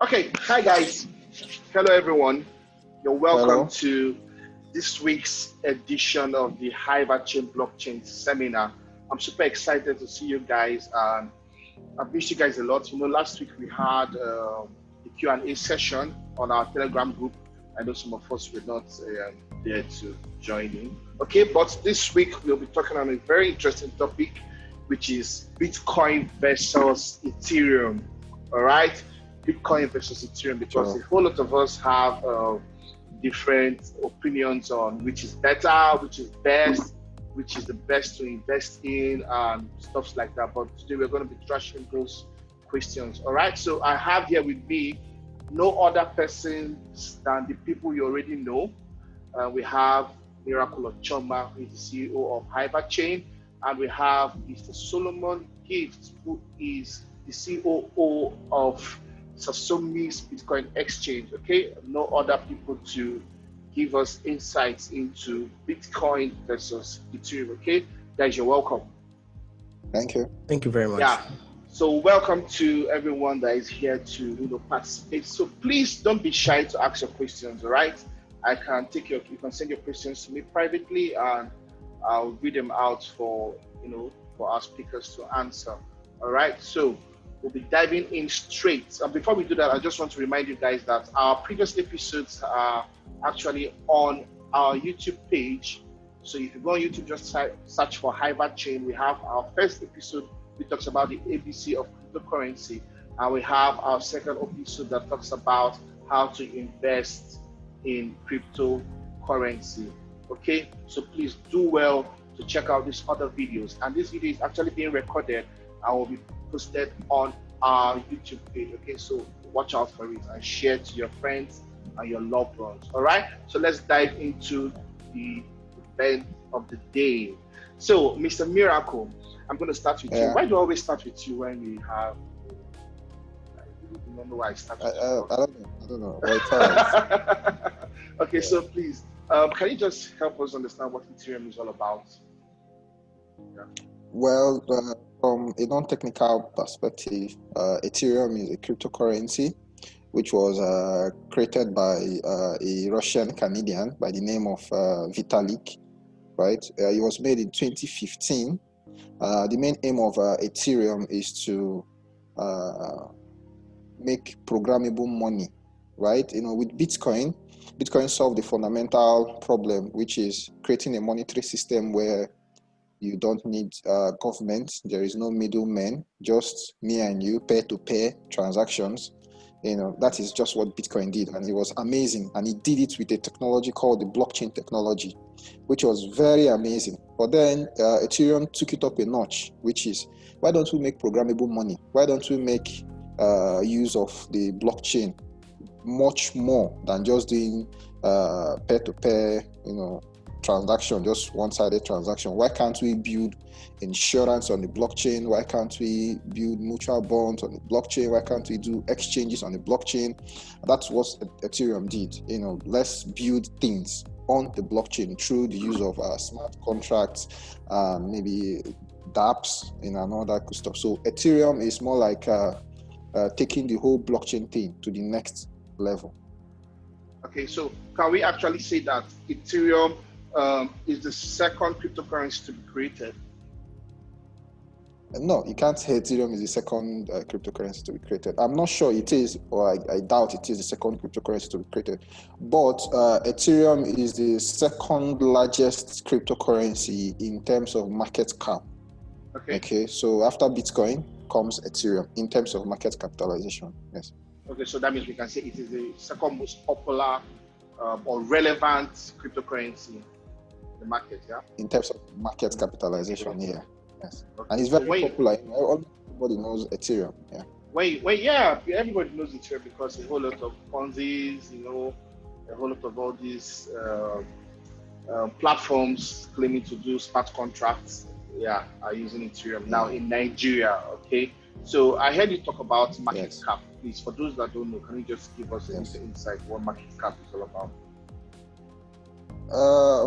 Okay, hi guys. Hello everyone. You're welcome Hello. to this week's edition of the Hiverchain blockchain seminar. I'm super excited to see you guys, and I've missed you guys a lot. Last week we had the Q&A session on our Telegram group. I know some of us were not there to join in. Okay, but this week we'll be talking on a very interesting topic, which is Bitcoin versus Ethereum. All right, Bitcoin versus Ethereum, because a whole lot of us have different opinions on which is better, which is best, which is the best to invest in, and stuff like that. But today we're going to be trashing those questions. All right, so I have here with me no other persons than the people you already know. We have Miracle Choma, who is the CEO of Hiverchain, and we have Mr. Solomon Gift, who is the COO of Sasomi's Bitcoin Exchange. Okay, no other people to give us insights into Bitcoin versus Ethereum. Okay, guys, you're welcome. Thank you. Thank you very much. Yeah. So welcome to everyone that is here to participate. So please don't be shy to ask your questions. All right, you can send your questions to me privately, and I'll read them out for our speakers to answer. All right, so we'll be diving in straight. And before we do that, I just want to remind you guys that our previous episodes are actually on our YouTube page. So if you go on YouTube, just search for Hiverchain. We have our first episode, which talks about the ABC of cryptocurrency, and we have our second episode that talks about how to invest in cryptocurrency. Okay, so please do well to check out these other videos. And this video is actually being recorded and will be posted on our YouTube page. Okay, so watch out for it and share to your friends and your loved ones. All right, so let's dive into the event of the day. So, Mr. Miracle, I'm going to start with you. Why do I always start with you when we have? I remember why I started. I don't know. Okay, so please, can you just help us understand what Ethereum is all about? Yeah. Well, from a non-technical perspective, Ethereum is a cryptocurrency which was created by a Russian Canadian by the name of Vitalik. Right, it was made in 2015. The main aim of Ethereum is to make programmable money. Right, with Bitcoin solved the fundamental problem, which is creating a monetary system where you don't need government. There is no middleman, just me and you, peer-to-peer transactions. That is just what Bitcoin did, and it was amazing. And it did it with a technology called the blockchain technology, which was very amazing. But then Ethereum took it up a notch, which is, why don't we make programmable money? Why don't we make use of the blockchain much more than just doing peer-to-peer, transaction, just one-sided transaction? Why can't we build insurance on the blockchain? Why can't we build mutual bonds on the blockchain? Why can't we do exchanges on the blockchain? That's what Ethereum did. Let's build things on the blockchain through the use of smart contracts, maybe dApps, and all that good stuff. So Ethereum is more like taking the whole blockchain thing to the next level. Okay, so can we actually say that Ethereum is the second cryptocurrency to be created? No, you can't say Ethereum is the second cryptocurrency to be created. I'm not sure it is, or I doubt it is the second cryptocurrency to be created. But Ethereum is the second largest cryptocurrency in terms of market cap. Okay, so after Bitcoin comes Ethereum in terms of market capitalization. Yes. Okay, so that means we can say it is the second most popular or relevant cryptocurrency in the market, yeah? In terms of market capitalization, yeah. Yes. Okay. And it's very popular. Everybody knows Ethereum, yeah. Everybody knows Ethereum because a whole lot of Ponzi's, a whole lot of all these platforms claiming to do smart contracts, are using Ethereum now in Nigeria, okay? So I heard you talk about market cap. Please, for those that don't know, can you just give us an insight what market cap is all about?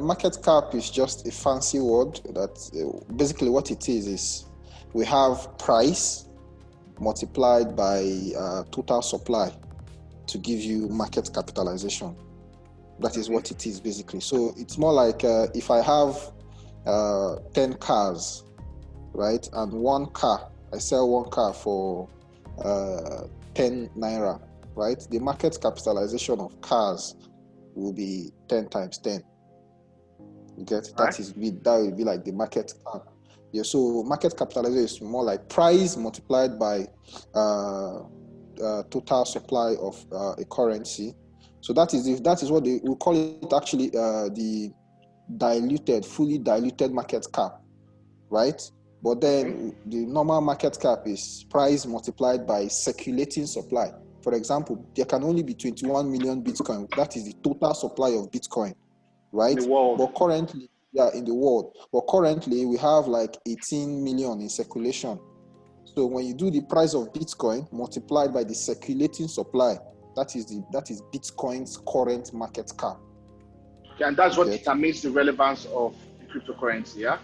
Market cap is just a fancy word that basically what it is we have price multiplied by total supply. to give you market capitalization. That is what it is basically. So it's more like if I have 10 cars, right, and I sell one car for 10 naira, right? The market capitalization of cars will be 10 times 10. You get Right. that will be like the market cap. Yeah, so market capitalization is more like price multiplied by total supply of a currency. So that is what we call it actually the fully diluted market cap, right? But then the normal market cap is price multiplied by circulating supply. For example, there can only be 21 million Bitcoin. That is the total supply of Bitcoin, right? In the world. But currently, in the world. But currently, we have like 18 million in circulation. So when you do the price of Bitcoin multiplied by the circulating supply, that is Bitcoin's current market cap. Okay, and that's what determines the relevance of the cryptocurrency, yeah?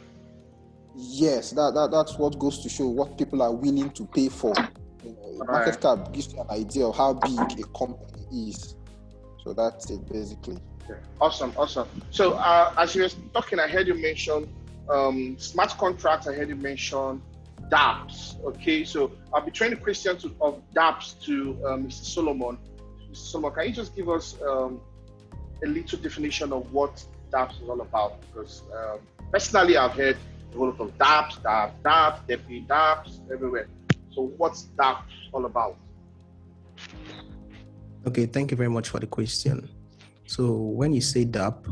Yes, that's what goes to show what people are willing to pay for. Market cap gives you an idea of how big a company is. So that's it basically. Okay. Awesome. So as you were talking, I heard you mention smart contracts. I heard you mention dApps. Okay, so I'll be trying to question of dApps to Mr. Solomon. Mr. Solomon, can you just give us a little definition of what dApps is all about? Because personally, I've heard a whole lot of dApps, definitely dApps everywhere. So what's dApps all about? Okay, thank you very much for the question. So when you say dApp,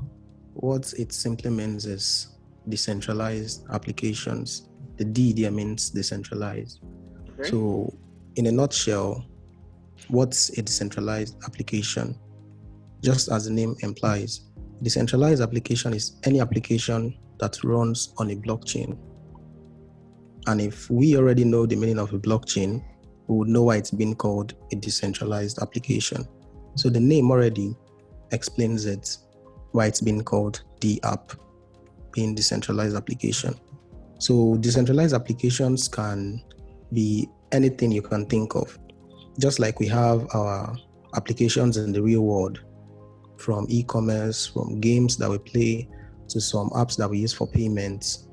what it simply means is decentralized applications. The D there means decentralized. Okay. So in a nutshell, what's a decentralized application? Just as the name implies, decentralized application is any application that runs on a blockchain. And if we already know the meaning of a blockchain, we would know why it's been called a decentralized application. So the name already explains it, why it's been called dApp, being decentralized application. So decentralized applications can be anything you can think of. Just like we have our applications in the real world, from e-commerce, from games that we play, to some apps that we use for payments.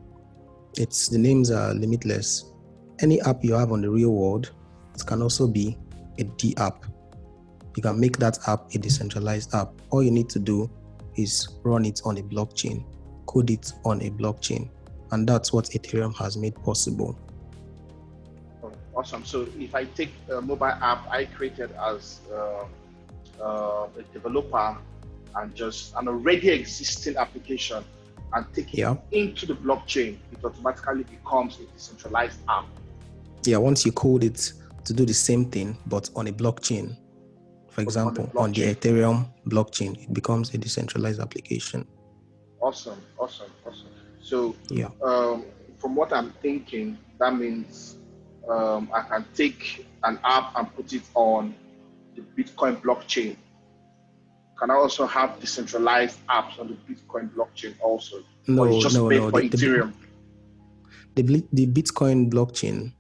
The names are limitless. Any app you have on the real world, it can also be a dApp. You can make that app a decentralized app. All you need to do is run it on a blockchain, code it on a blockchain. And that's what Ethereum has made possible. Oh, awesome. So if I take a mobile app I created as a developer and just an already existing application and take it into the blockchain, it automatically becomes a decentralized app. Yeah, once you code it to do the same thing, but on a blockchain, for example, on the Ethereum blockchain, it becomes a decentralized application. Awesome. So from what I'm thinking, that means I can take an app and put it on the Bitcoin blockchain. Can I also have decentralized apps on the Bitcoin blockchain also? No. Ethereum? The Bitcoin blockchain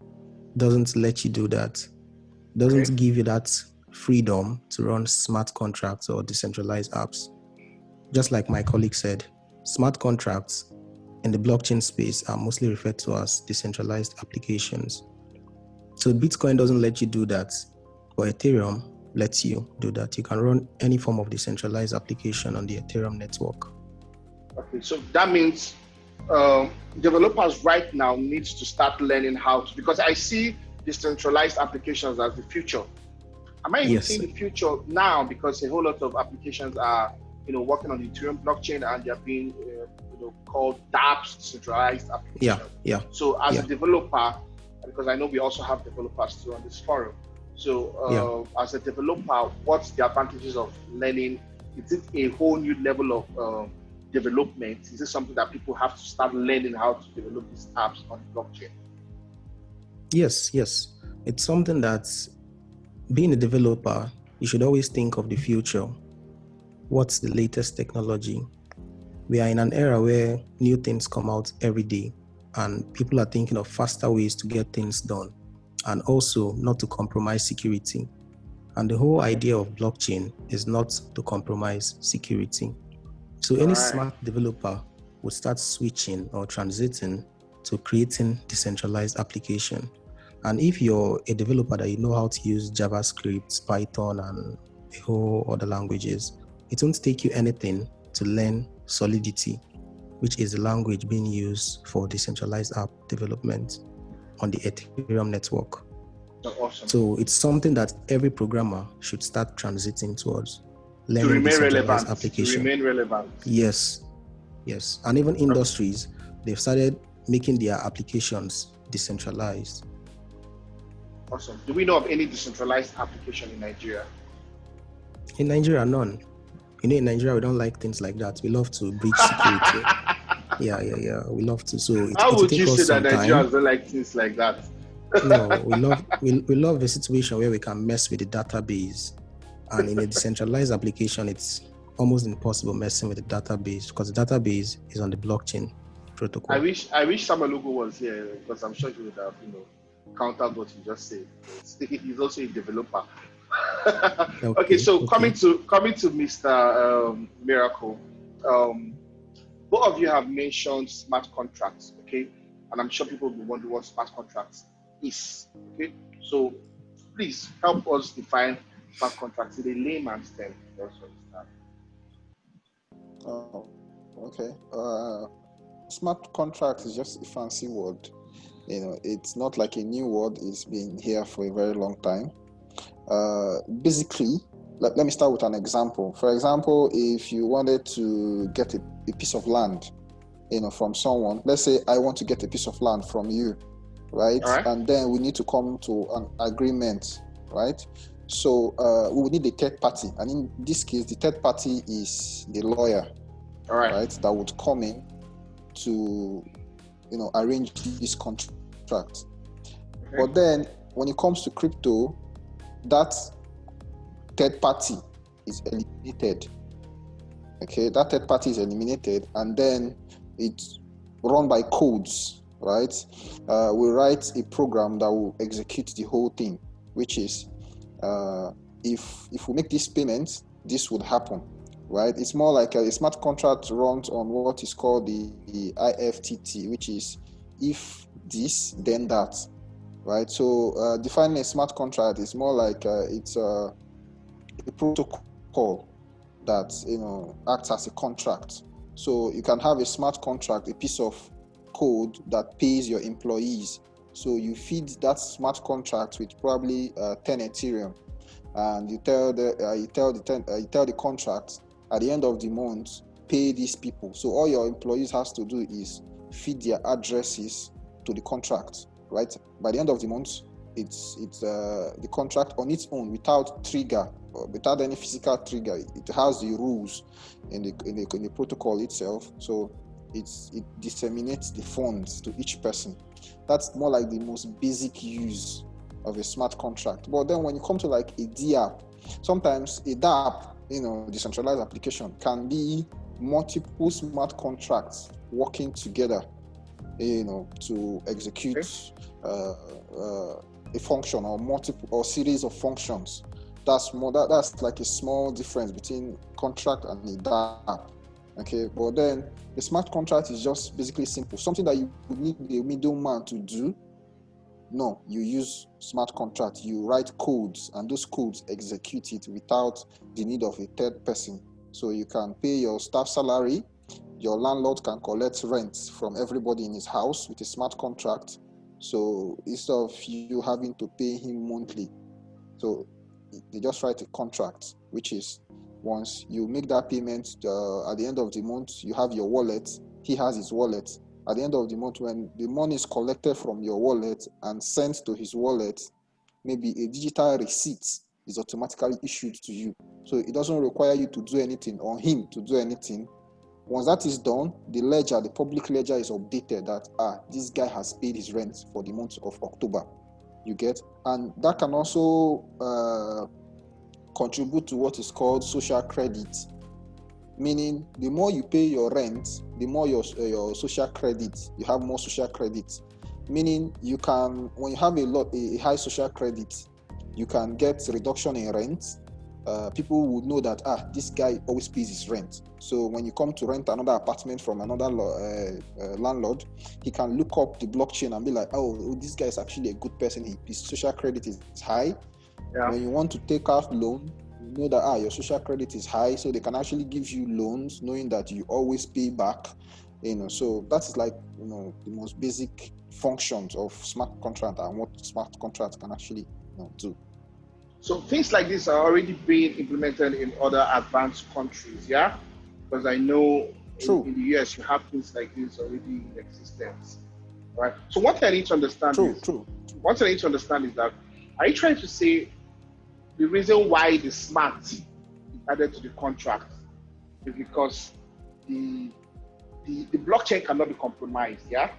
doesn't let you do that. Doesn't give you that freedom to run smart contracts or decentralized apps. Just like my colleague said, smart contracts in the blockchain space are mostly referred to as decentralized applications. So Bitcoin doesn't let you do that, but Ethereum lets you do that. You can run any form of decentralized application on the Ethereum network. Okay, so that means developers right now need to start learning how to, because I see decentralized applications as the future. Am I even seeing the future now? Because a whole lot of applications are, working on the Ethereum blockchain and they're being, called dApps, decentralized applications. Yeah. So as a developer, because I know we also have developers too on this forum. So as a developer, what's the advantages of learning? Is it a whole new level of development? Is it something that people have to start learning how to develop these apps on the blockchain? Yes. It's something that's, being a developer, you should always think of the future. What's the latest technology? We are in an era where new things come out every day, and people are thinking of faster ways to get things done, and also not to compromise security. And the whole idea of blockchain is not to compromise security. So any smart developer would start switching or transiting to creating decentralized application. And if you're a developer that you know how to use JavaScript, Python, and a whole other languages, it won't take you anything to learn Solidity, which is the language being used for decentralized app development on the Ethereum network. Awesome. So it's something that every programmer should start transiting towards. To remain relevant. Yes. And even industries, they've started making their applications decentralized. Awesome. Do we know of any decentralized application in Nigeria? In Nigeria, none. In Nigeria, we don't like things like that. We love to breach security. Yeah. We love to. So how would you say that Nigerians don't like things like that? No, we love a situation where we can mess with the database. And in a decentralized application, it's almost impossible messing with the database because the database is on the blockchain protocol. I wish Samalugo was here because I'm sure he would have, countered what you just said. He's also a developer. Okay, so coming to Mr. Miracle, both of you have mentioned smart contracts, okay? And I'm sure people will be wondering what smart contracts is, okay? So please help us define smart contracts in a layman's term. Okay. Smart contract is just a fancy word. It's not like a new word. It's been here for a very long time. Basically, let me start with an example. For example, if you wanted to get a piece of land, from someone, let's say I want to get a piece of land from you, right? And then we need to come to an agreement, right? So we will need a third party, and in this case, the third party is the lawyer, right? That would come in to, arrange this contract. But then, when it comes to crypto, that third party is eliminated. Okay, that third party is eliminated, and then it's run by codes, right? We write a program that will execute the whole thing, which is if we make this payment, this would happen, right? It's more like a smart contract runs on what is called the IFTT, which is if this, then that, right? So defining a smart contract is more like it's a protocol that acts as a contract. So you can have a smart contract, a piece of code that pays your employees. So you feed that smart contract with probably 10 Ethereum, and you tell the contract at the end of the month, pay these people. So all your employees has to do is feed their addresses to the contract, right? By the end of the month, it's the contract on its own, without trigger, or without any physical trigger. It has the rules in the protocol itself. So it disseminates the funds to each person. That's more like the most basic use of a smart contract. But then when you come to like a DApp, sometimes a DApp, decentralized application, can be multiple smart contracts working together, to execute a function or multiple or series of functions. That's like a small difference between contract and a DApp. Okay, but then the smart contract is just basically simple, something that you would need a middleman to do. No, you use smart contract, you write codes, and those codes execute it without the need of a third person. So you can pay your staff salary, your landlord can collect rent from everybody in his house with a smart contract. So instead of you having to pay him monthly, so they just write a contract, which is once you make that payment at the end of the month, you have your wallet, he has his wallet. At the end of the month, when the money is collected from your wallet and sent to his wallet, maybe a digital receipt is automatically issued to you. So it doesn't require you to do anything or him to do anything. Once that is done, the public ledger is updated that this guy has paid his rent for the month of October. You get? And that can also contribute to what is called social credit. Meaning, the more you pay your rent, the more your social credit, you have more social credit. Meaning, you can, when you have a high social credit, You can get reduction in rent. People would know that this guy always pays his rent. So when you come to rent another apartment from another landlord, he can look up the blockchain and be like, oh, this guy is actually a good person. His social credit is high. Yeah. When you want to take out loan, you know that your social credit is high, so they can actually give you loans, knowing that you always pay back. So that is like the most basic functions of smart contract and what smart contracts can actually do. So things like this are already being implemented in other advanced countries, yeah? Because I know in the US you have things like this already in existence, right? So what I need to understand what I need to understand is that, are you trying to say the reason why the smart is added to the contract is because the blockchain cannot be compromised, yeah?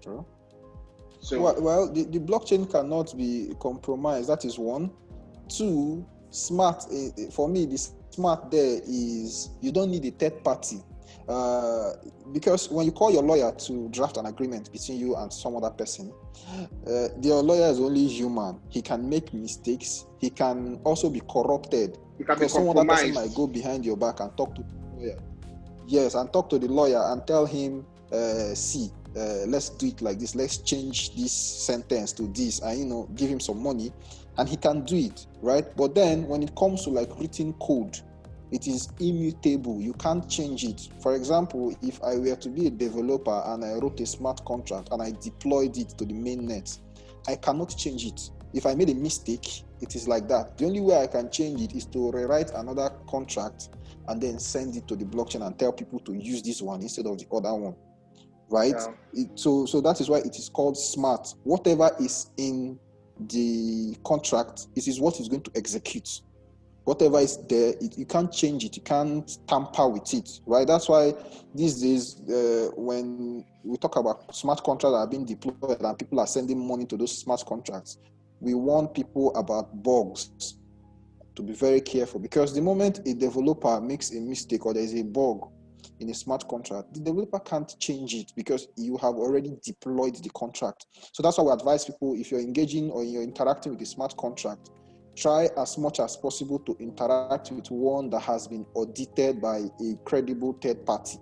True. So well, the blockchain cannot be compromised. That is one. Two, smart. For me, the smart there is you don't need a third party, because when you call your lawyer to draft an agreement between you and some other person, your lawyer is only human. He can make mistakes. He can also be corrupted. Because some other person might go behind your back and talk to the lawyer. Yes, and talk to the lawyer and tell him, let's do it like this. Let's change this sentence to this, and give him some money, and he can do it, right? But then when it comes to like written code, it is immutable. You can't change it. For example, if I were to be a developer and I wrote a smart contract and I deployed it to the mainnet, I cannot change it. If I made a mistake, it is like that. The only way I can change it is to rewrite another contract and then send it to the blockchain and tell people to use this one instead of the other one, right? Yeah. So that is why it is called smart. Whatever is in the contract, it is what is going to execute. Whatever is there, you can't change it. You can't tamper with it, right? That's why these days, when we talk about smart contracts that are being deployed and people are sending money to those smart contracts, we warn people about bugs, to be very careful, because the moment a developer makes a mistake or there's a bug in a smart contract, the developer can't change it because you have already deployed the contract. So that's why we advise people, if you're engaging or you're interacting with a smart contract, try as much as possible to interact with one that has been audited by a credible third party.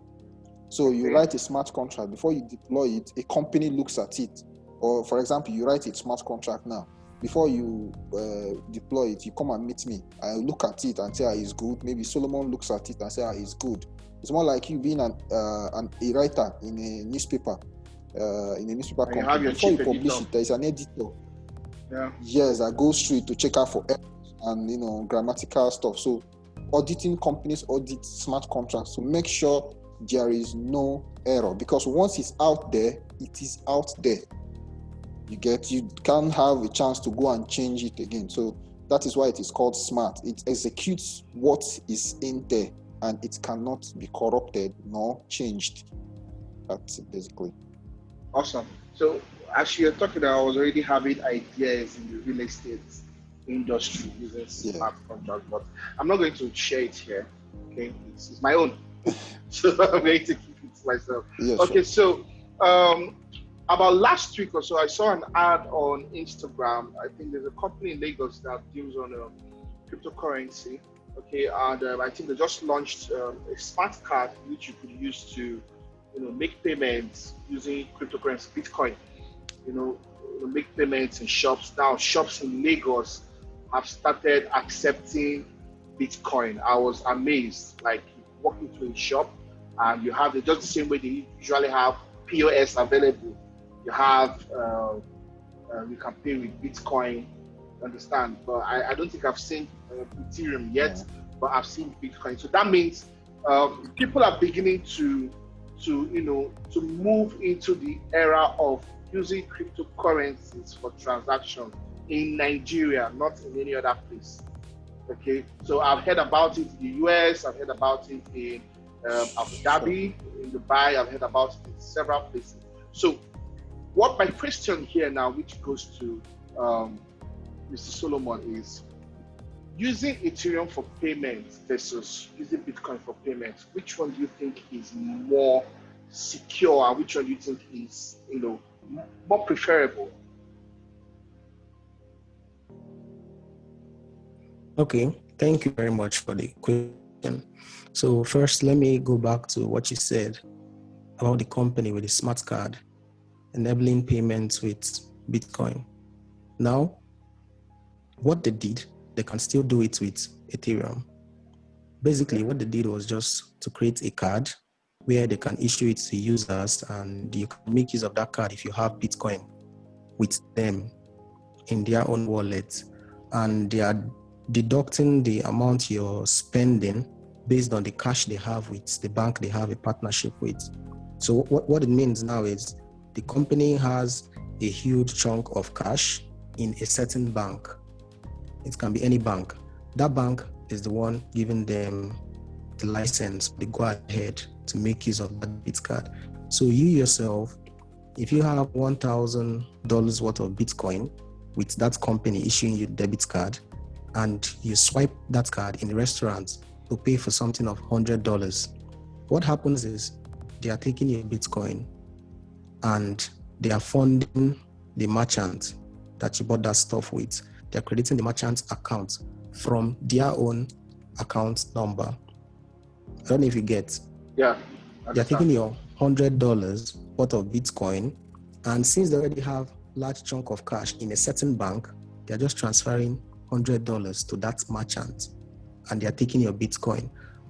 So you write a smart contract, before you deploy it, a company looks at it. Or for example, you write a smart contract now. Before you deploy it, you come and meet me. I look at it and say, it's good. Maybe Solomon looks at it and say, it's good. It's more like you being a writer in a newspaper, company. You have your Before you chief publish editor. it, there is an editor. Yeah. Yes, that goes through it to check out for errors and grammatical stuff. So auditing companies audit smart contracts to make sure there is no error, because once it's out there, it is out there. You can't have a chance to go and change it again. So that is why it is called smart. It executes what is in there and it cannot be corrupted nor changed. That's it basically. Awesome. So as you're talking, I was already having ideas in the real estate industry using smart contract, but I'm not going to share it here. Okay, it's my own. So I'm going to keep it to myself. Yes, okay, sure. So about last week or so, I saw an ad on Instagram. I think there's a company in Lagos that deals on cryptocurrency. Okay, and I think they just launched a smart card which you could use to, make payments using cryptocurrency, Bitcoin. Make payments in shops. Now, shops in Lagos have started accepting Bitcoin. I was amazed. Like, you walk into a shop and you have just the same way they usually have POS available. You have, you can pay with Bitcoin, understand? But I don't think I've seen Ethereum yet, but I've seen Bitcoin. So that means people are beginning to move into the era of using cryptocurrencies for transactions in Nigeria, not in any other place. Okay, so I've heard about it in the US, I've heard about it in Abu Dhabi, in Dubai, I've heard about it in several places. So what my question here now, which goes to Mr. Solomon, is using Ethereum for payments versus using Bitcoin for payments, which one do you think is more secure and which one do you think is more preferable? Okay, thank you very much for the question. So first, let me go back to what you said about the company with the smart card enabling payments with Bitcoin. Now, what they did, they can still do it with Ethereum. Basically, what they did was just to create a card where they can issue it to users, and you can make use of that card if you have Bitcoin with them in their own wallet, and they are deducting the amount you're spending based on the cash they have with the bank they have a partnership with. So what it means now is the company has a huge chunk of cash in a certain bank. It can be any bank. That bank is the one giving them the license, the go ahead to make use of that debit card. So you yourself, if you have $1,000 worth of Bitcoin with that company issuing you debit card, and you swipe that card in the restaurant to pay for something of $100, what happens is they are taking your Bitcoin and they are funding the merchant that you bought that stuff with. They're crediting the merchant's account from their own account number. I don't know if you get. Yeah. They're taking your $100 worth of Bitcoin, and since they already have large chunk of cash in a certain bank, they're just transferring $100 to that merchant, and they're taking your Bitcoin.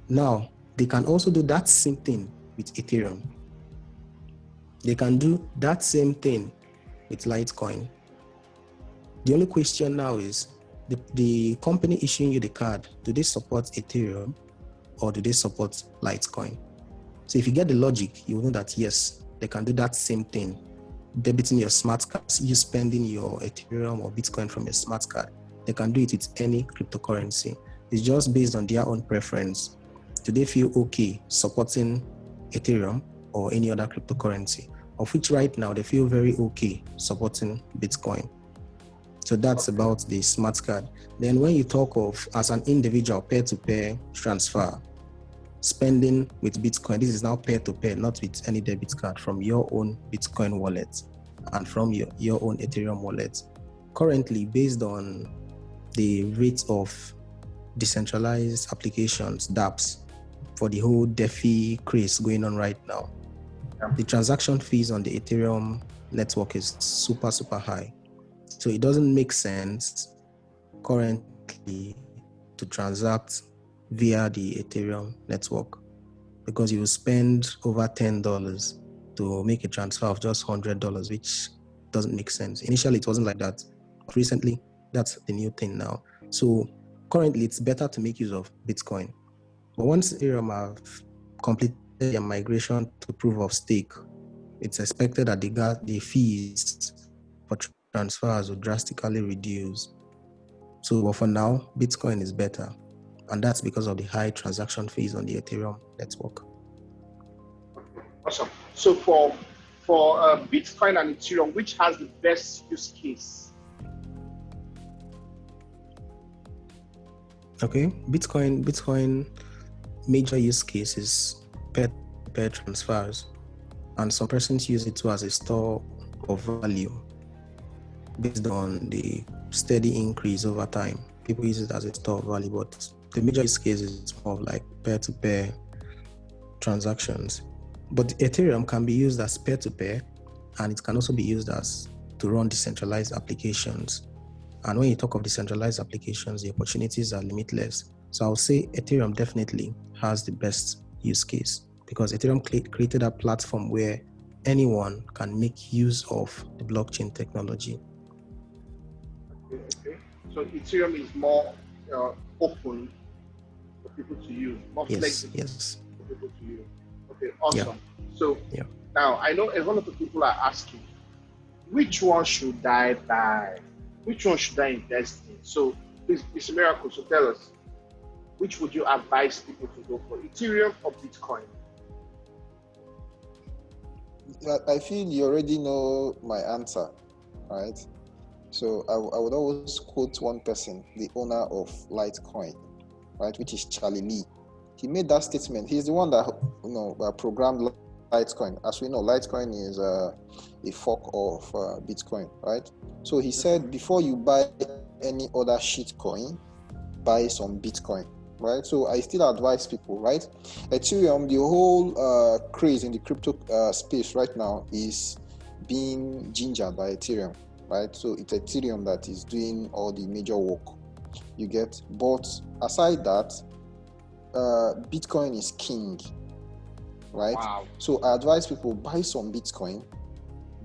Now, they can also do that same thing with Ethereum. They can do that same thing with Litecoin. The only question now is, the company issuing you the card, do they support Ethereum or do they support Litecoin? So if you get the logic, you will know that yes, they can do that same thing. Debiting your smart card, you spending your Ethereum or Bitcoin from your smart card, they can do it with any cryptocurrency. It's just based on their own preference. Do they feel okay supporting Ethereum or any other cryptocurrency? Of which right now they feel very okay supporting Bitcoin. So that's about the smart card. Then when you talk of as an individual peer-to-peer transfer, spending with Bitcoin, this is now peer-to-peer, not with any debit card, from your own Bitcoin wallet and from your own Ethereum wallet. Currently, based on the rate of decentralized applications, dApps, for the whole DeFi craze going on right now, the transaction fees on the Ethereum network is super, super high. So it doesn't make sense currently to transact via the Ethereum network, because you will spend over $10 to make a transfer of just $100, which doesn't make sense. Initially, it wasn't like that. But recently, that's the new thing now. So currently, it's better to make use of Bitcoin. But once Ethereum have completed their migration to proof of stake, it's expected that the fees for transfers will drastically reduce. So but for now, Bitcoin is better. And that's because of the high transaction fees on the Ethereum network. Awesome. So for Bitcoin and Ethereum, which has the best use case? Okay, Bitcoin major use case is peer-to-peer transfers, and some persons use it too as a store of value based on the steady increase over time. People use it as a store of value, but the major use case is more of like peer-to-peer transactions. But Ethereum can be used as peer-to-peer, and it can also be used as to run decentralized applications. And when you talk of decentralized applications, the opportunities are limitless. So I'll say Ethereum definitely has the best use case, because Ethereum created a platform where anyone can make use of the blockchain technology. Okay. So Ethereum is more open for people to use, more flexible for people to use. Okay, awesome. Yeah. So now I know a lot of people are asking, which one should I buy? Which one should I invest in? So please, Mr. Miracle, so tell us, which would you advise people to go for, Ethereum or Bitcoin? I feel you already know my answer, right? So I would always quote one person, the owner of Litecoin, right, which is Charlie Lee. He made that statement. He's the one that programmed Litecoin. As we know, Litecoin is a fork of Bitcoin, right? So he said, before you buy any other shitcoin, buy some Bitcoin, right? So I still advise people, right? Ethereum, the whole craze in the crypto space right now is being gingered by Ethereum, right? So it's Ethereum that is doing all the major work, you get. But aside that, Bitcoin is king, right? Wow. So I advise people buy some Bitcoin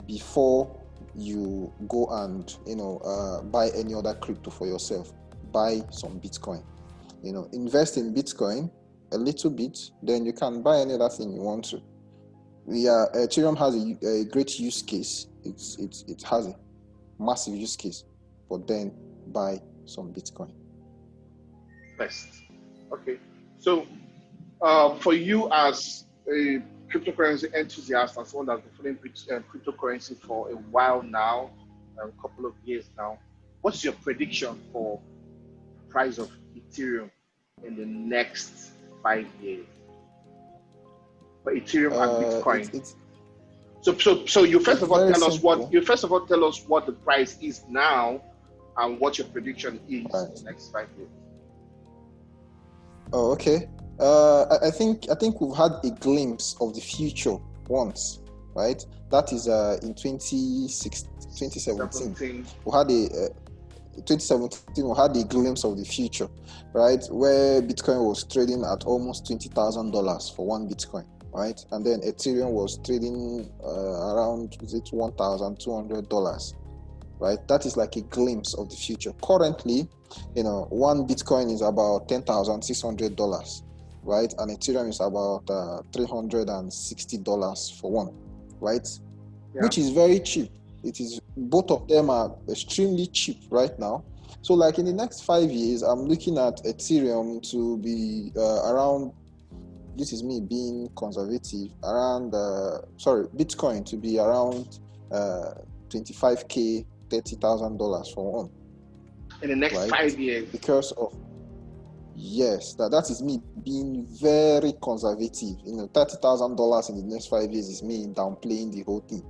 before you go and buy any other crypto for yourself. Buy some Bitcoin, invest in Bitcoin a little bit, then you can buy any other thing you want to. Ethereum has a great use case. It has a massive use case, but then buy some Bitcoin. Best. Okay. So, for you as a cryptocurrency enthusiast and someone that's been following cryptocurrency for a while now, a couple of years now, what's your prediction for price of Ethereum in the next 5 years? For Ethereum and Bitcoin. So you first of all tell us what the price is now and what your prediction is in the next 5 years. Oh, okay. I think we've had a glimpse of the future once, right? That is in 2017. We had 2017 we had a glimpse of the future, right? Where Bitcoin was trading at almost $20,000 for one Bitcoin, right? And then Ethereum was trading around $1,200, right? That is like a glimpse of the future. Currently, one Bitcoin is about $10,600, right? And Ethereum is about $360 for one, right? Yeah. Which is very cheap. It is, both of them are extremely cheap right now. So like in the next 5 years, I'm looking at Ethereum to be around, this is me being conservative, Bitcoin to be around $25K, $30,000 for one. In the next 5 years. Because of, yes, that is me being very conservative. $30,000 in the next 5 years is me downplaying the whole thing,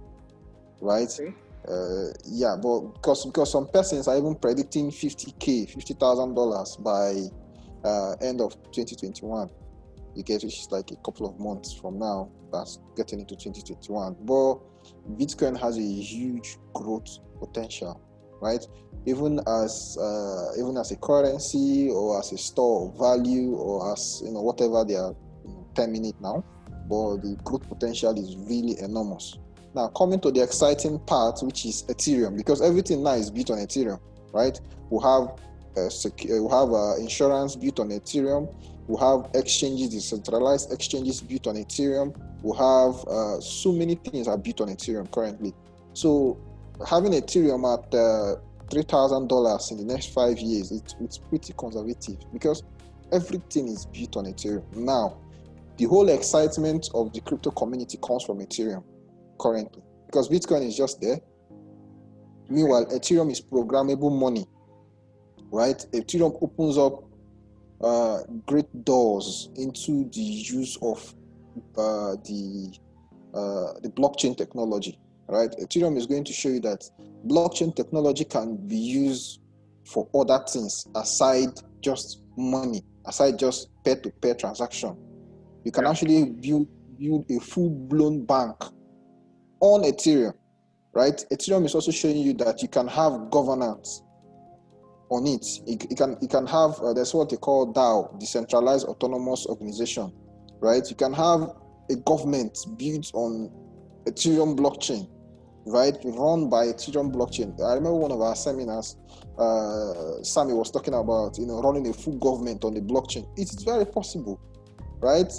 right? Okay. But because some persons are even predicting $50,000 by end of 2021. You get, which is like a couple of months from now. That's getting into 2021. But Bitcoin has a huge growth potential, right? Even as a currency or as a store of value or as whatever they are terming it now, but the growth potential is really enormous. Now coming to the exciting part, which is Ethereum, because everything now is built on Ethereum, right? We have insurance built on Ethereum. We have exchanges, decentralized exchanges built on Ethereum. We have so many things are built on Ethereum currently. So having Ethereum at $3,000 in the next 5 years, it's pretty conservative because everything is built on Ethereum. Now, the whole excitement of the crypto community comes from Ethereum currently because Bitcoin is just there. Meanwhile, Ethereum is programmable money, right? Ethereum opens up great doors into the use of the blockchain technology, right? Ethereum is going to show you that blockchain technology can be used for other things aside just money, aside just peer-to-peer transaction. You can actually build a full-blown bank on Ethereum, right? Ethereum is also showing you that you can have governance on it. You can have that's what they call DAO, Decentralized Autonomous Organization, right? You can have a government built on Ethereum blockchain, right? Run by Ethereum blockchain. I remember one of our seminars, Sammy was talking about running a full government on the blockchain. It is very possible, right?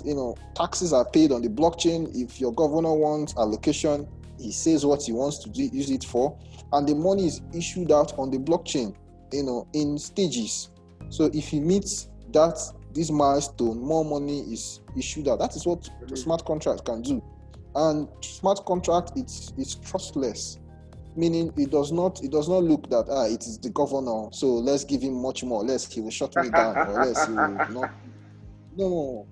Taxes are paid on the blockchain. If your governor wants allocation, he says what he wants to use it for, and the money is issued out on the blockchain, in stages. So if he meets this milestone, more money is issued out. That is what the smart contract can do. And smart contract, it's trustless, meaning it does not look that it is the governor, so let's give him much more, less he will shut me down, or less he will not. No,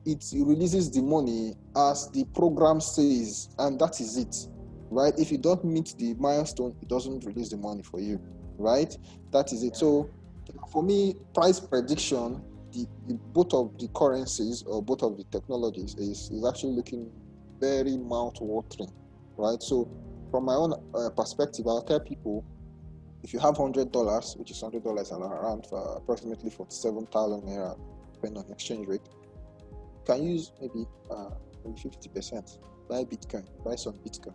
it releases the money as the program says, and that is it, right? If you don't meet the milestone, it doesn't release the money for you, right? That is it. So for me, price prediction, the both of the currencies or both of the technologies is actually looking very mouth-watering, right? So from my own perspective, I'll tell people, if you have $100, which is $100 and around for approximately 47,000 naira, depending on exchange rate, you can use maybe 50%, buy Bitcoin, buy some Bitcoin,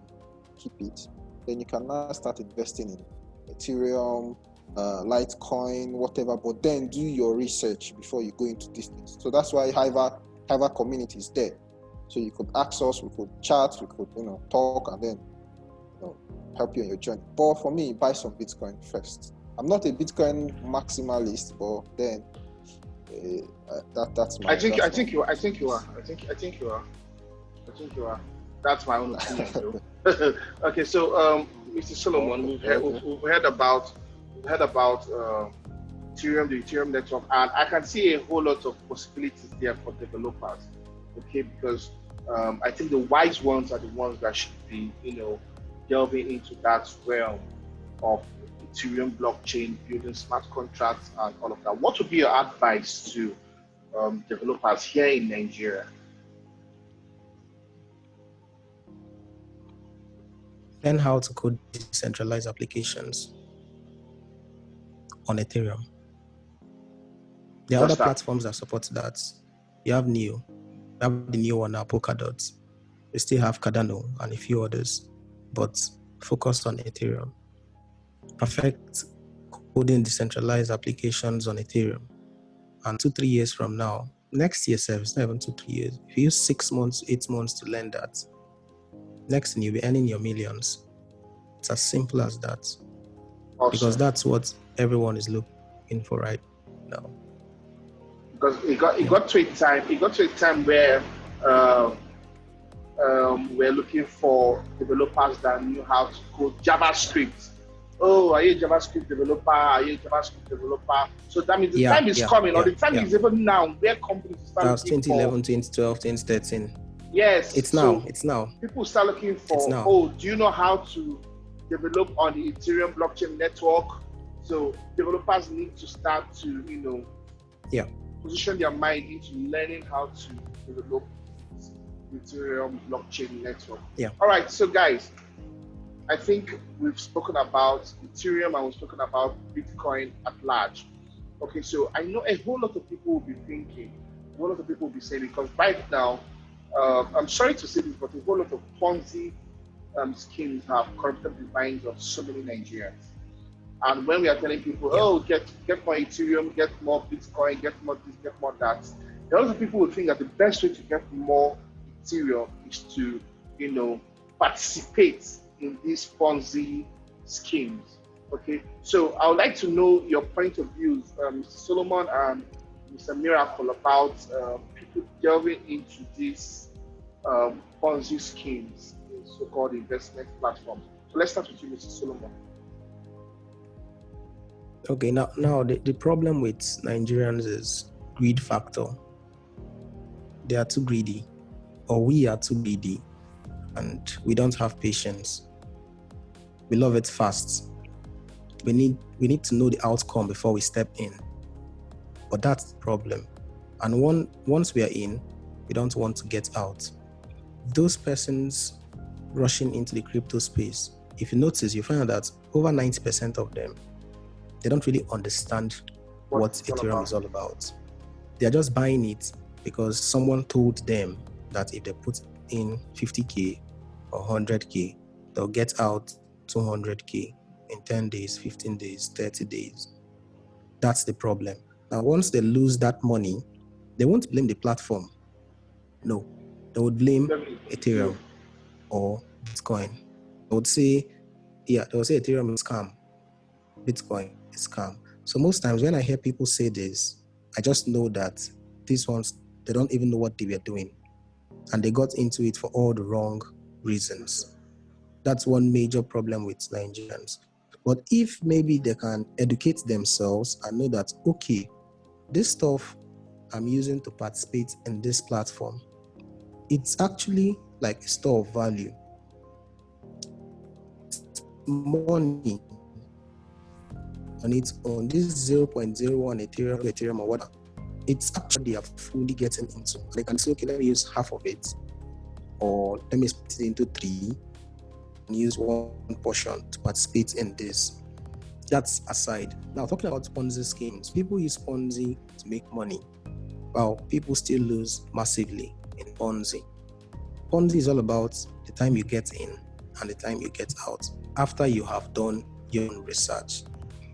keep it. Then you can now start investing in Ethereum, Litecoin, whatever, but then do your research before you go into these things. So that's why Hiver community is there. So you could ask us, we could chat, we could talk, and then help you on your journey. But for me, buy some Bitcoin first. I'm not a Bitcoin maximalist, but then that's my. I think you are. That's my own opinion, though. Okay, so Mr. Solomon, we've heard about Ethereum, the Ethereum network, and I can see a whole lot of possibilities there for developers. Okay, because I think the wise ones are the ones that should be, delving into that realm of Ethereum blockchain, building smart contracts, and all of that. What would be your advice to developers here in Nigeria? Learn how to code decentralized applications on Ethereum. There are other platforms that support that. You have Neo. You have the new one now, Polkadot. We still have Cardano and a few others, but focus on Ethereum. Perfect coding decentralized applications on Ethereum. And 2-3 years from now, next year, it's not even 2-3 years. If you use 6 months, 8 months to learn that, next thing you'll be earning your millions. It's as simple as that. Awesome. Because that's what everyone is looking for right now. Because it got to a time where we're looking for developers that knew how to code JavaScript. Oh, are you a JavaScript developer? Are you a JavaScript developer? So that means the time is coming, or the time is even now, where companies start that was looking 2011, 2012, 2013. Yes. It's now. People start looking for, do you know how to develop on the Ethereum blockchain network? So developers need to start to, position their mind into learning how to develop the Ethereum blockchain network. Yeah. All right, so guys, I think we've spoken about Ethereum and we've spoken about Bitcoin at large. Okay, so I know a whole lot of people will be thinking, a whole lot of people will be saying, because right now, I'm sorry to say this, but a whole lot of Ponzi schemes have corrupted the minds of so many Nigerians. And when we are telling people, get more Ethereum, get more Bitcoin, get more this, get more that, a lot of people will think that the best way to get more Ethereum is to, participate in these Ponzi schemes. Okay, so I would like to know your point of views, Mr. Solomon and Mr. Miracle, about people delving into these Ponzi schemes, so-called investment platforms. So let's start with you, Mr. Solomon. Okay, now the problem with Nigerians is greed factor. They are too greedy, or we are too greedy, and we don't have patience. We love it fast. We need to know the outcome before we step in. But that's the problem. And once we are in, we don't want to get out. Those persons rushing into the crypto space, if you notice, you find out that over 90% of them, they don't really understand what Ethereum is all about. They're just buying it because someone told them that if they put in 50K or 100K, they'll get out 200K in 10 days, 15 days, 30 days. That's the problem. Now, once they lose that money, they won't blame the platform. No, they would blame Ethereum or Bitcoin. They would say Ethereum is scam, Bitcoin is scam. So most times when I hear people say this, I just know that these ones, they don't even know what they were doing. And they got into it for all the wrong reasons. That's one major problem with Nigerians. But if maybe they can educate themselves and know that, okay, this stuff I'm using to participate in this platform, it's actually like a store of value. Money on its own, this 0.01 Ethereum or whatever, it's actually they are fully getting into. They can say, okay, let me use half of it, or let me split it into 3 and use one portion to participate in this. That's aside. Now, talking about Ponzi schemes, people use Ponzi to make money, while people still lose massively in Ponzi. Ponzi is all about the time you get in and the time you get out after you have done your own research.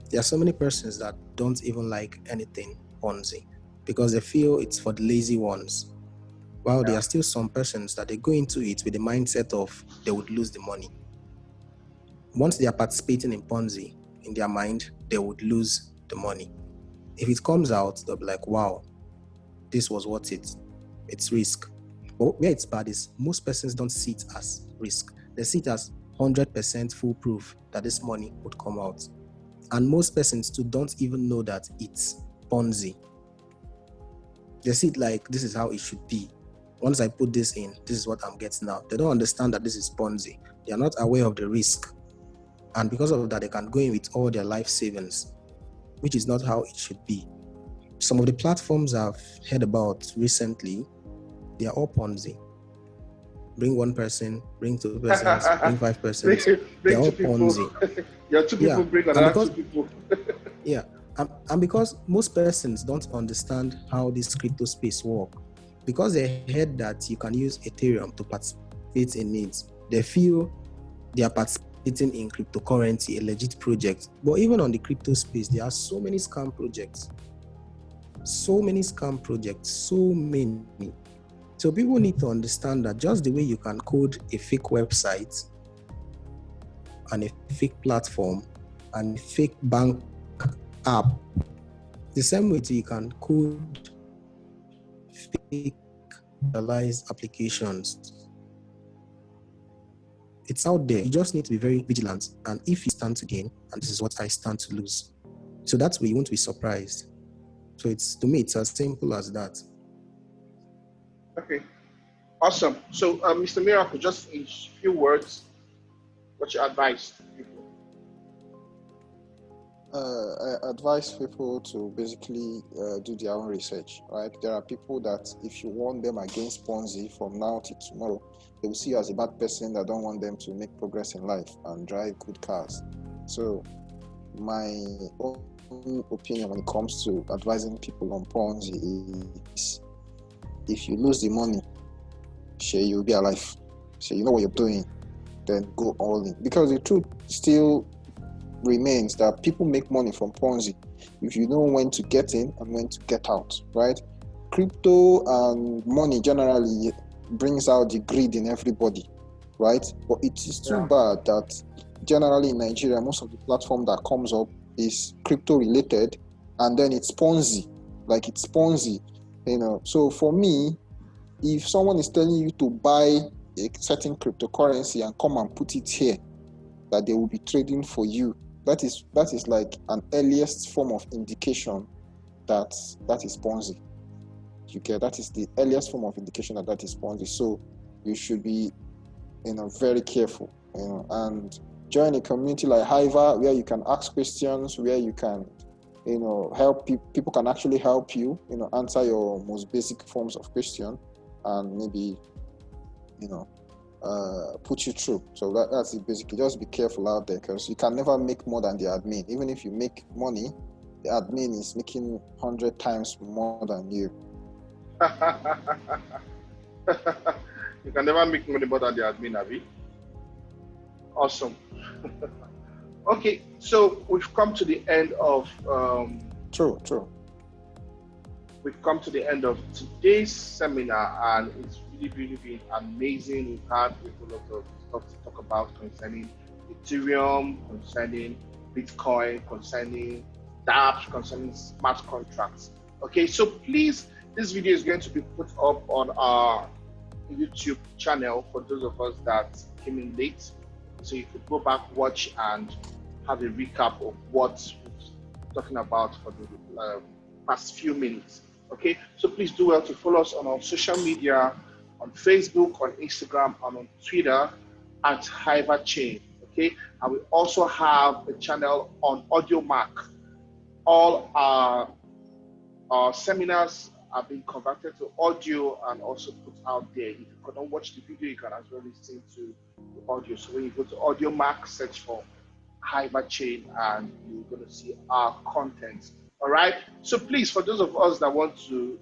There are so many persons that don't even like anything Ponzi because they feel it's for the lazy ones, while there are still some persons that they go into it with the mindset of they would lose the money. Once they are participating in Ponzi, in their mind, they would lose the money. If it comes out, they'll be like, wow, this was worth it. It's risk. But where it's bad is most persons don't see it as risk. They see it as 100% foolproof that this money would come out. And most persons too don't even know that it's Ponzi. They see it like, this is how it should be. Once I put this in, this is what I'm getting out. They don't understand that this is Ponzi. They are not aware of the risk. And because of that, they can go in with all their life savings, which is not how it should be. Some of the platforms I've heard about recently, they are all Ponzi. Bring one person, bring 2 persons, bring 5 persons. They're all Ponzi. You're 2 people, bring another 2 people. Yeah. And because most persons don't understand how this crypto space works, because they heard that you can use Ethereum to participate in it, they feel they are participating in cryptocurrency, a legit project. But even on the crypto space, there are so many scam projects. So many. So people need to understand that just the way you can code a fake website and a fake platform and a fake bank app, the same way you can code fake decentralized applications. It's out there. You just need to be very vigilant. And if you stand to gain, and this is what I stand to lose. So that's where you won't be surprised. So to me, it's as simple as that. Okay, awesome. So, Mr. Miracle, just in few words, what's your advice to people? I advise people to basically do their own research, right? There are people that if you warn them against Ponzi from now till tomorrow, they will see you as a bad person that don't want them to make progress in life and drive good cars. So my own opinion when it comes to advising people on Ponzi is, if you lose the money, sure, you'll be alive. So you know what you're doing, then go all in. Because the truth still remains that people make money from Ponzi if you know when to get in and when to get out, right? Crypto and money generally brings out the greed in everybody, right? But it is too bad that generally in Nigeria, most of the platform that comes up is crypto related, and then it's Ponzi, you know. So for me, if someone is telling you to buy a certain cryptocurrency and come and put it here, that they will be trading for you, that is like an earliest form of indication that is Ponzi. You get, that is the earliest form of indication that is Ponzi. So you should be, very careful, and join a community like Hiver where you can ask questions, where you can, help people can actually help you, answer your most basic forms of question, and maybe, put you through. So that's it basically. Just be careful out there, because you can never make more than the admin. Even if you make money, the admin is making 100 times more than you. You can never make money more than the admin, Abby. Awesome. Okay, so we've come to the end of True. We've come to the end of today's seminar, and it's really been amazing. We've had a lot of stuff to talk about concerning Ethereum, concerning Bitcoin, concerning dApps, concerning smart contracts. Okay, so please, this video is going to be put up on our YouTube channel for those of us that came in late. So you could go back, watch, and have a recap of what we're talking about for the past few minutes. Okay, so please do well to follow us on our social media, on Facebook, on Instagram, and on Twitter at Hiverchain. Okay, and we also have a channel on AudioMark. all our seminars are being converted to audio and also put out there. If you cannot watch the video, you can as well listen to the audio. So when you go to Audio Mac, search for Hiverchain and you're going to see our content. All right. So please, for those of us that want to,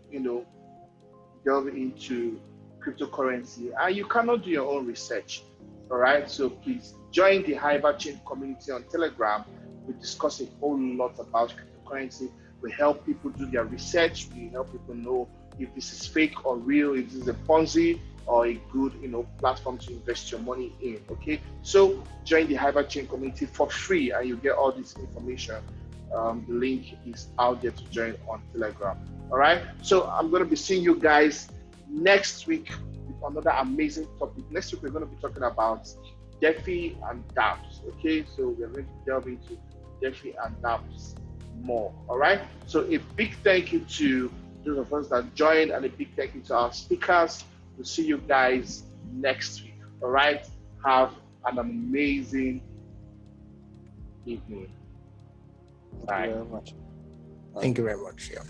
delve into cryptocurrency and you cannot do your own research, all right, so please join the Hiverchain community on Telegram. We discuss a whole lot about cryptocurrency. We help people do their research. We help people know if this is fake or real, if this is a Ponzi or a good platform to invest your money in. Okay, so join the Hiverchain community for free and you get all this information. The link is out there to join on Telegram. All right, so I'm going to be seeing you guys next week with another amazing topic. Next week we're going to be talking about DeFi and dApps. Okay, so we're going to delve into DeFi and dApps more. All right, so a big thank you to those of us that joined and a big thank you to our speakers. We'll see you guys next week. All right, have an amazing evening. Thank you very much. Thank you very much. Yeah.